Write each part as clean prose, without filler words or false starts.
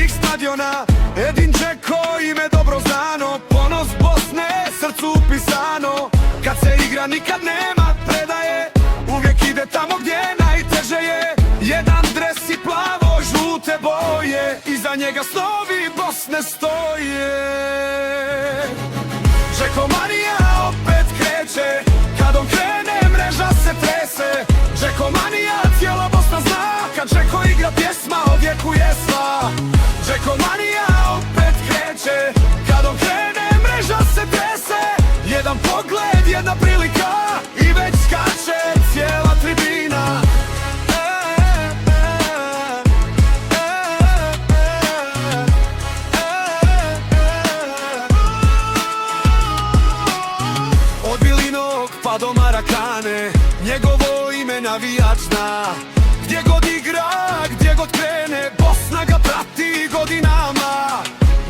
svih stadiona. Edin Džeko, ime dobro znano, ponos Bosne, srcu upisano. Kad se igra nikad nema predaje, uvijek ide tamo gdje najteže je. Jedan dres i plavo žute boje, iza njega snovi Bosne stoje. Džeko manija opet kreće, kad on krene mreža se trese. Džeko manija cijela Bosna zna, kad Džeko igra pjesma odjekuje sva. Džeko manija opet kreće, kad on krene mreža se trese. Jedan pogled, jedna prilika i već skače cijela tribina. Od Bilinog pa do Marakane, njegovo ime navijač zna. Gdje god igra, gdje god krene, Bosna ga prati godinama.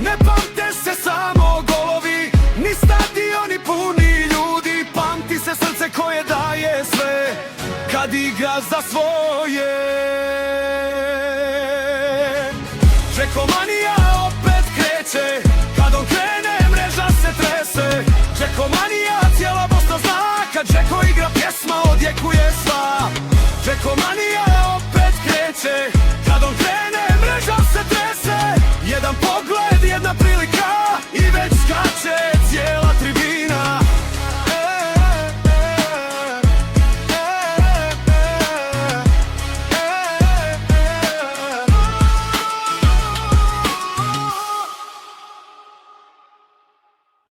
Ne pamte se samo golovi, ni stadioni puni ljudi. Pamti se srce koje daje sve, kad igra za svoje. Džeko manija opet kreće, kad on krene mreža se trese. Džeko manija cijela Bosna zna, kad Džeko igra pjesma odjekuje sva. Džeko manija opet kreće, kad on